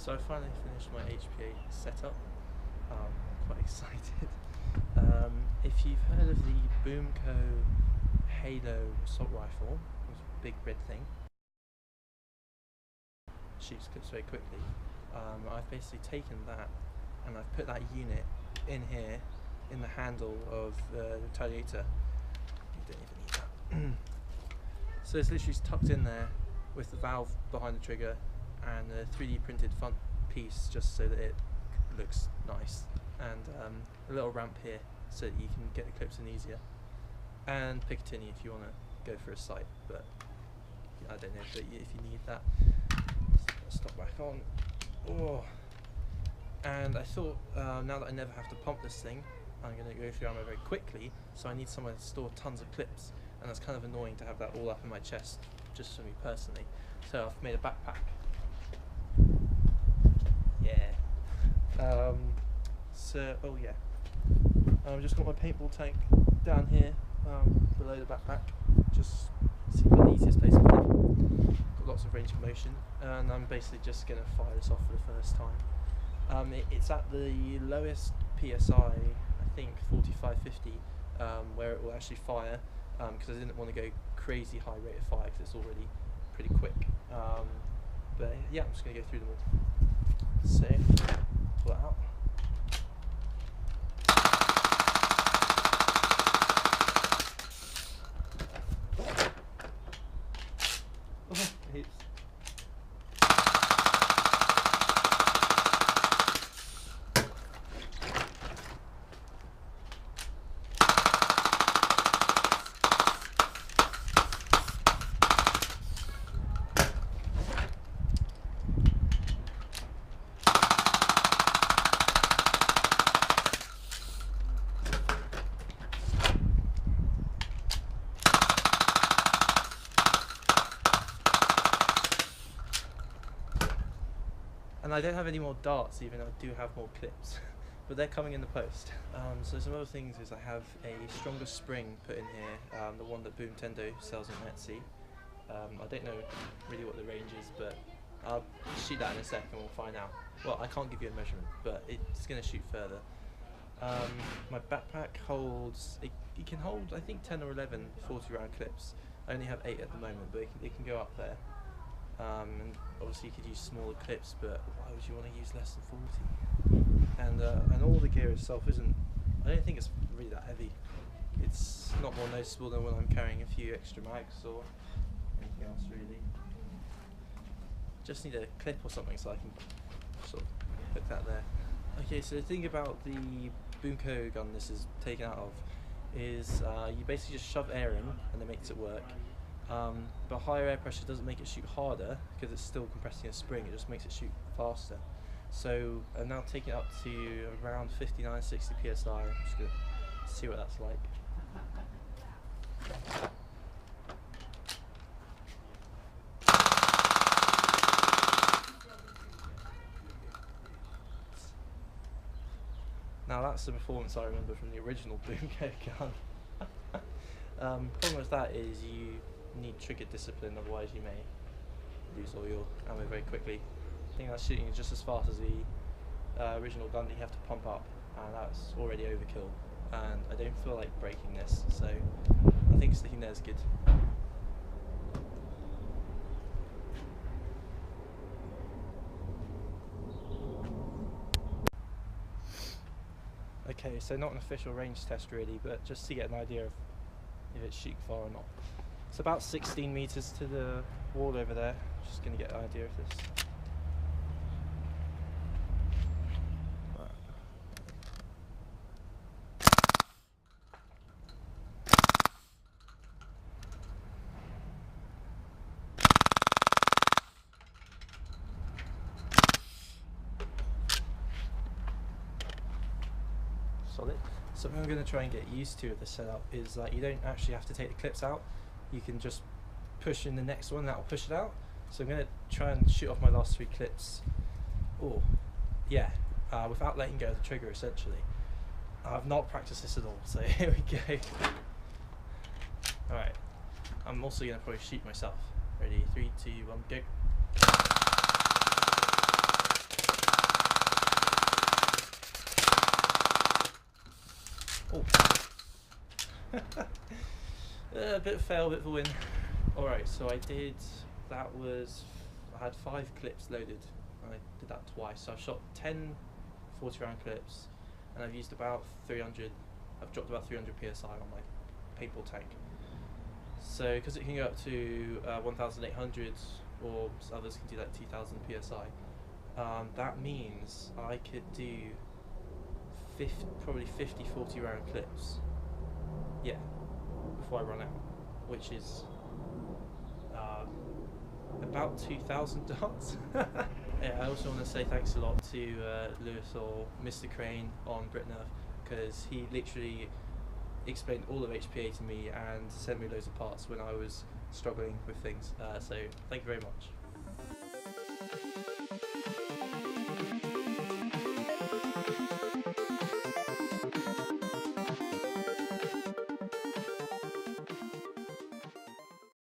So I finally finished my HPA setup. Quite excited. If you've heard of the BoomCo Halo assault rifle, it's a big red thing, shoots clips very quickly. I've basically taken that and I've put that unit in here, in the handle of the retaliator. You don't even need that. So it's literally tucked in there with the valve behind the trigger and a 3D printed front piece just so that it looks nice, and a little ramp here so that you can get the clips in easier, and Picatinny if you want to go for a sight, but I don't know if you need that. Stop back on. Oh. And I thought now that I never have to pump this thing, I'm going to go through ammo very quickly, so I need somewhere to store tons of clips, and that's kind of annoying to have that all up in my chest, just for me personally. So I've made a backpack. Yeah. Oh yeah. I've just got my paintball tank down here below the backpack. Just seems like the easiest place to put it. Got lots of range of motion, and I'm basically just going to fire this off for the first time. It's at the lowest PSI, I think 45-50, where it will actually fire, because I didn't want to go crazy high rate of fire because it's already pretty quick. But yeah, I'm just going to go through them all. So, pull it out. Oh, oops. And I don't have any more darts, even though I do have more clips, but they're coming in the post. So some other things is I have a stronger spring put in here, the one that Boomtendo sells on Etsy. I don't know really what the range is, but I'll shoot that in a sec and we'll find out. Well, I can't give you a measurement, but it's going to shoot further. My backpack holds, it can hold I think 10 or 11 40 round clips. I only have 8 at the moment, but it can go up there. And obviously you could use smaller clips, but why would you want to use less than 40? And all the gear itself isn't, I don't think it's really that heavy. It's not more noticeable than when I'm carrying a few extra mags or anything else really. Just need a clip or something so I can sort of put that there. Okay, so the thing about the BoomCo gun this is taken out of is you basically just shove air in and it makes it work. But higher air pressure doesn't make it shoot harder because it's still compressing a spring, it just makes it shoot faster. So I'm now taking it up to around 59-60 psi. I'm just going to see what that's like. Now that's the performance I remember from the original BoomCo gun. Problem with that is you need trigger discipline, otherwise you may lose all your ammo very quickly. I think that's shooting just as fast as the original gun that you have to pump up, and that's already overkill, and I don't feel like breaking this, so I think sticking there is good. Okay, so not an official range test really, but just to get an idea of if it's shooting far or not. It's about 16 meters to the wall over there. Just going to get an idea of this. Solid. Something I'm going to try and get used to with this setup is that you don't actually have to take the clips out. You can just push in the next one, that will push it out. So I'm going to try and shoot off my last 3 clips. Oh, yeah, without letting go of the trigger essentially. I've not practiced this at all, so here we go. Alright, I'm also going to probably shoot myself. Ready, 3, 2, 1, go. Oh. A bit of fail, bit of a win. Alright, so I had 5 clips loaded. I did that twice. So I've shot 10 40 round clips, and I've used about 300, I've dropped about 300 PSI on my paintball tank. So, because it can go up to 1,800, or others can do like 2,000 PSI, that means I could do probably 50 40 round clips, yeah, before I run out, which is about 2,000 darts. Yeah, I also want to say thanks a lot to Lewis, or Mr. Crane on Britnerf, because he literally explained all of HPA to me and sent me loads of parts when I was struggling with things, so thank you very much.